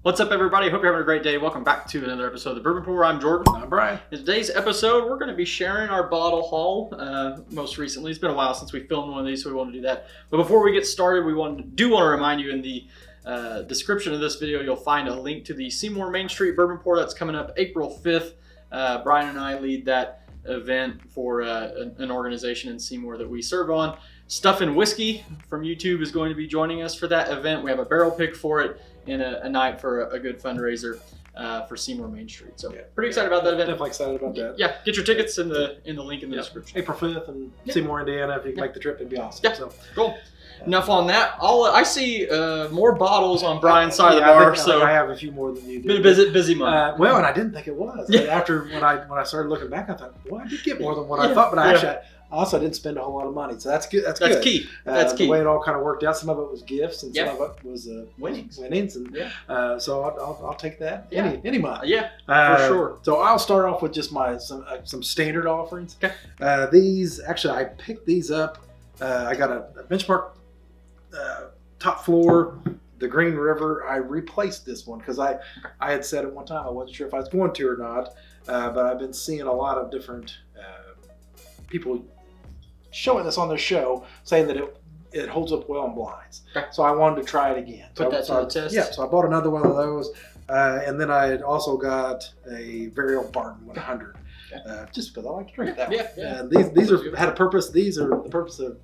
What's up, everybody? Hope you're having a great day. Welcome back to another episode of the Bourbon Pour. I'm Jordan. I'm Brian. In today's episode, we're going to be sharing our bottle haul. Most recently, it's been a while since we filmed one of these, so we want to do that. But before we get started, we want to remind you in the description of this video, you'll find a link to the Seymour Main Street Bourbon Pour that's coming up April 5th. Brian and I lead that event for an organization in Seymour that we serve on. Stuff and Whiskey from YouTube is going to be joining us for that event. We have a barrel pick for it and a night for a good fundraiser for Seymour Main Street. So pretty excited about that event. Definitely excited about that. Yeah, get your tickets in the link in the description. April 5th in Seymour, Indiana. If you can make the trip, it'd be awesome. Yeah, so cool. Enough on that. I see more bottles on Brian's side of the bar. I think I have a few more than you do. Been a busy month. Well, and I didn't think it was. But after when I started looking back, I thought, well, I did get more than what I thought, but I also didn't spend a whole lot of money, so that's good. That's key. That's key. The way it all kind of worked out. Some of it was gifts, and some of it was winnings. And so I'll take that any month. Yeah, for sure. So I'll start off with just some standard offerings. Okay. These actually I picked these up. I got a benchmark top floor. The Green River, I replaced this one because I had said at one time I wasn't sure if I was going to or not, but I've been seeing a lot of different people showing this on their show, saying that it holds up well in blinds. Okay. So I wanted to try it again. Put that to the test. Yeah, so I bought another one of those, and then I had also got a very old Bourbon 100, just because I like to drink that one. Yeah. And these had a purpose. These are the purpose of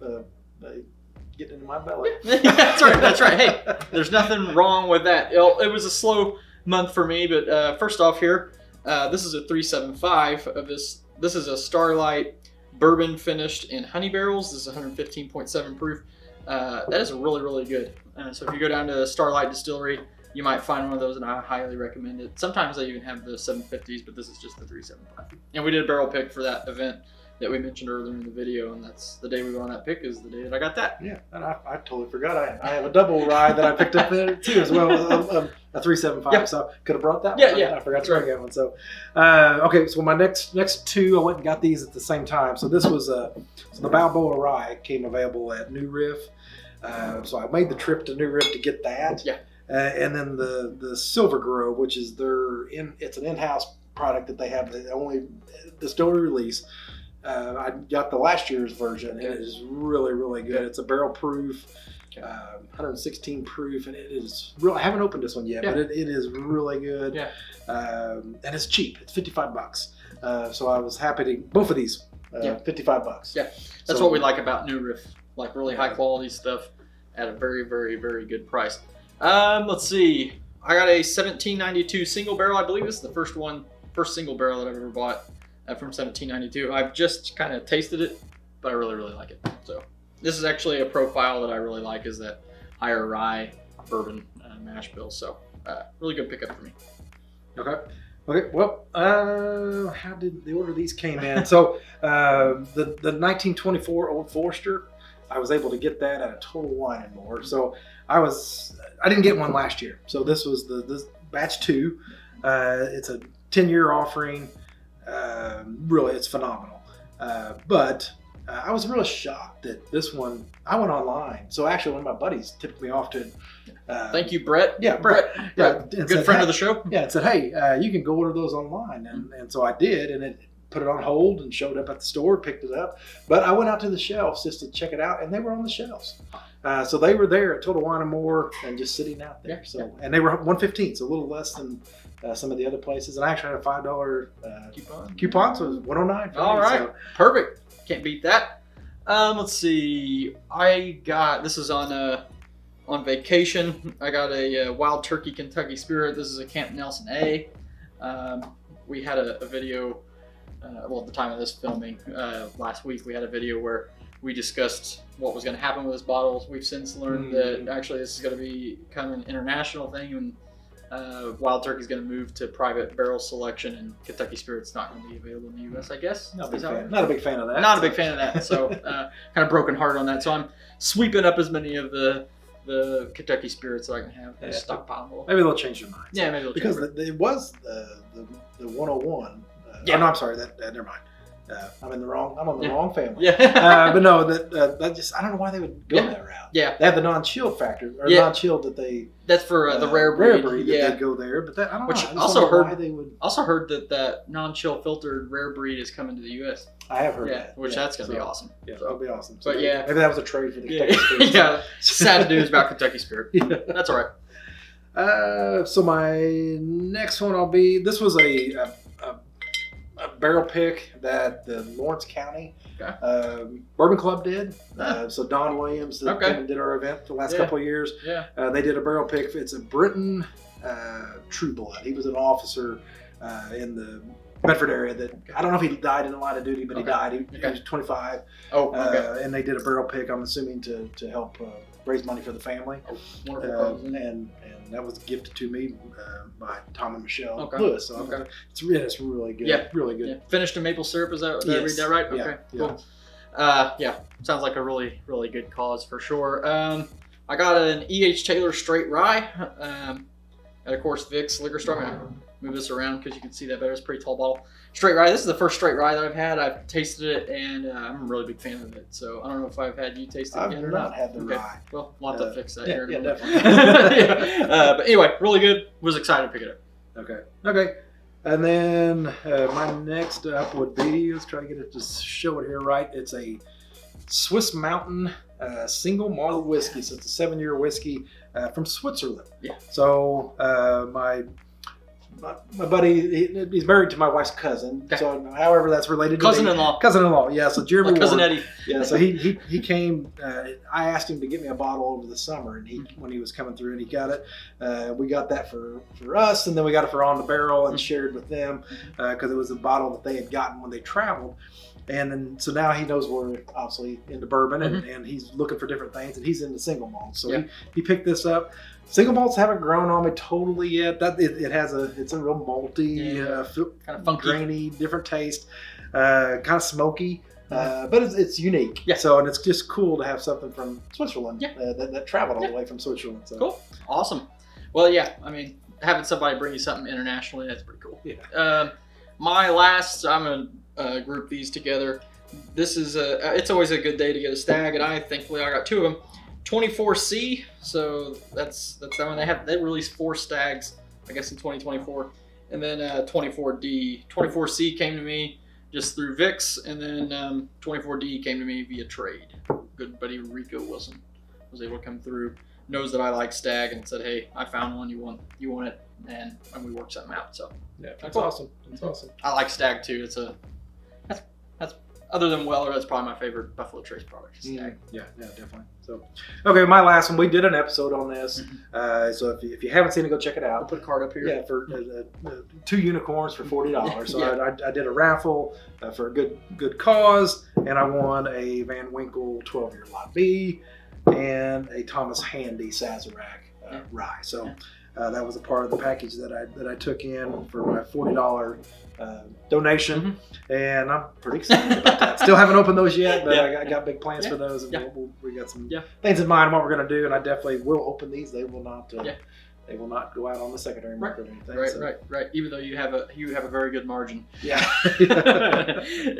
getting into my belly. That's right. That's right. Hey, there's nothing wrong with that. It was a slow month for me, but first off here, this is a 375 of this. This is a Starlight Bourbon finished in honey barrels. This is 115.7 proof. That is really, really good. So if you go down to Starlight Distillery, you might find one of those, and I highly recommend it. Sometimes they even have the 750s, but this is just the 375. And we did a barrel pick for that event that we mentioned earlier in the video, and that's the day we went on that pick is the day that I got that. Yeah, and I totally forgot. I have a double rye that I picked up there too as well, a 375. So could have brought that one. Yeah. I forgot to bring that one. So, okay, so my next two, I went and got these at the same time. So this was so the Balboa rye came available at New Riff. So I made the trip to New Riff to get that. Yeah. And then the Silver Grove, which is it's an in-house product that they have, the only distillery release. I got the last year's version, and it is really, really good. It's a barrel proof, 116 proof, and it is real. I haven't opened this one yet, but it is really good. Yeah. And it's cheap. It's $55. So I was happy to both of these. $55. Yeah, that's what we like about New Riff, like really high quality stuff at a very, very, very good price. Let's see. I got a 1792 single barrel. I believe this is the first single barrel that I've ever bought. From 1792. I've just kind of tasted it, but I really, really like it. So this is actually a profile that I really like, is that higher rye bourbon mash bill. So really good pickup for me. Okay. Well, how did the order these came in? So the 1924 Old Forester, I was able to get that at a Total Wine and More. So I didn't get one last year. So this was this batch 2. It's a 10-year offering. Really, it's phenomenal. But I was really shocked that this one, I went online. So actually, one of my buddies tipped me off to. Thank you, Brett. Yeah, Brett. Yeah, good friend of the show. Yeah, and said, hey, you can go order those online. And so I did, and it put it on hold and showed up at the store, picked it up. But I went out to the shelves just to check it out, and they were on the shelves. So they were there at Total Wine and More and just sitting out there. And they were $1.15, so a little less than some of the other places. And I actually had a $5 coupon, so it was $1.09. All right, so. Perfect. Can't beat that. Let's see. This is on vacation. I got a Wild Turkey Kentucky Spirit. This is a Camp Nelson A. We had a video. At the time of this filming last week, we had a video where we discussed what was going to happen with this bottle. We've since learned that actually this is going to become an international thing, and Wild Turkey is going to move to private barrel selection, and Kentucky Spirit's not going to be available in the U.S., I guess. Not a big fan of that. Not a big fan of that. So kind of broken heart on that. So I'm sweeping up as many of the Kentucky Spirits that I can have. Stockpile. Maybe they'll change their minds. Yeah, maybe they'll change their minds. Because it was the 101. Yeah. No, I'm sorry. Never mind. I'm in the wrong. I'm on the Yeah. wrong family. Yeah. But no, I don't know why they would go Yeah. that route. Yeah. They have the non-chilled factor or Yeah. non-chilled that they That's for the rare breed. that Yeah. they go there. But that, I don't Which know. I just also don't know heard- why they would. Also heard that non-chill filtered rare breed is coming to the U.S. I have heard Yeah, that. which that's gonna be So, awesome. Yeah, So- that'll be awesome. But yeah. maybe that was a trade for the Yeah. Kentucky Spirit. Yeah. Sad news about Kentucky Spirit. Yeah. That's all right. So my next one will be, this was a barrel pick that the Lawrence County Bourbon Club did. So Don Williams that Okay. came and did our event the last Yeah. couple of years. Yeah. They did a barrel pick. It's a Britain True Blood. He was an officer in the Bedford area that, I don't know if he died in the line of duty, but he Okay. died. He Okay. was 25. Oh, okay. And they did a barrel pick, I'm assuming, to help raise money for the family. Wonderful cause. And that was gifted to me by Tom and Michelle Okay. Lewis. So Okay. it's really good. Yeah. Really good. Yeah. Finished in maple syrup. Did I read Yes. that right? Yeah. Okay. Yeah. Cool. Yeah. Sounds like a really, really good cause for sure. I got an E.H. Taylor straight rye. And of course, Vic's liquor store. I'm gonna move this around because you can see that better. It's a pretty tall bottle. Straight rye. This is the first straight rye that I've had. I've tasted it, and I'm a really big fan of it. So I don't know if I've had you taste it I've yet or not not. had the Okay. rye. Well, we'll have to fix that yeah, here. in a yeah, minute. definitely. Yeah. But anyway, really good. Was excited to pick it up. Okay. And then my next up would be, let's try to get it to show it here right. It's a Swiss Mountain single malt whiskey. So it's a 7-year whiskey from Switzerland. Yeah. So my buddy, he's married to my wife's cousin. Okay. So however that's related to me. Cousin-in-law. Cousin-in-law, yeah. So Jeremy Like Cousin Ward. Eddie. Yeah, so he came. I asked him to get me a bottle over the summer, and when he was coming through, and he got it. We got that for us, and then we got it for On the Barrel and shared with them because it was a bottle that they had gotten when they traveled. And then so now he knows we're obviously into bourbon, and he's looking for different things, and he's into single malts. So he picked this up. Single malts haven't grown on me totally yet. It's a real malty, kind of funky, grainy, different taste, kind of smoky. But it's unique. Yeah. So, and it's just cool to have something from Switzerland that traveled all the way from Switzerland. So. Cool. Awesome. Well, yeah, I mean, having somebody bring you something internationally, that's pretty cool. Yeah. My last, I'm going to group these together. This is it's always a good day to get a stag, and thankfully I got 2 of them. 24C, so that's that one. They released 4 stags, I guess, in 2024. And then 24D. 24C came to me just through Vic's, and then 24D came to me via trade. Good buddy Rico Wilson was able to come through, knows that I like stag, and said, "Hey, I found one. You want it?" And we worked something out. So Yeah, that's cool. awesome. That's awesome. I like stag too. That's other than Weller, that's probably my favorite Buffalo Trace product. Stag. Yeah, definitely. So, okay, my last one. We did an episode on this. So if you haven't seen it, go check it I'll out. put a card up here. Yeah, for 2 unicorns for $40. So Yeah. I did a raffle for a good cause, and I won a Van Winkle 12-year Lot B and a Thomas Handy Sazerac rye. So that was a part of the package that I took in for my $40 donation, and I'm pretty excited about that. Still haven't opened those yet, but I got big plans for those, and we got some things in mind what we're going to do, and I definitely will open these. They will not. They will not go out on the secondary market or anything. Right. Even though you have a very good margin. Yeah.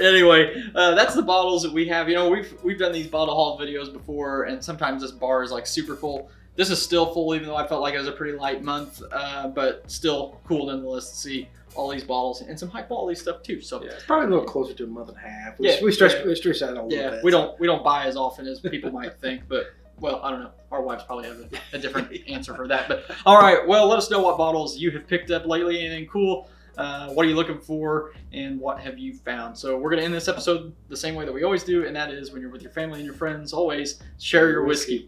Anyway, that's the bottles that we have. You know, we've done these bottle haul videos before, and sometimes this bar is like super full. This is still full, even though I felt like it was a pretty light month, but still cool nonetheless to see all these bottles and some high quality stuff too. So it's probably a little closer to a month and a half. We stretch out a little bit. Yeah, we don't buy as often as people might think, but well, I don't know. Our wives probably have a different answer for that. But all right, well, let us know what bottles you have picked up lately. Anything cool? What are you looking for, and what have you found? So we're going to end this episode the same way that we always do, and that is when you're with your family and your friends, always share your whiskey.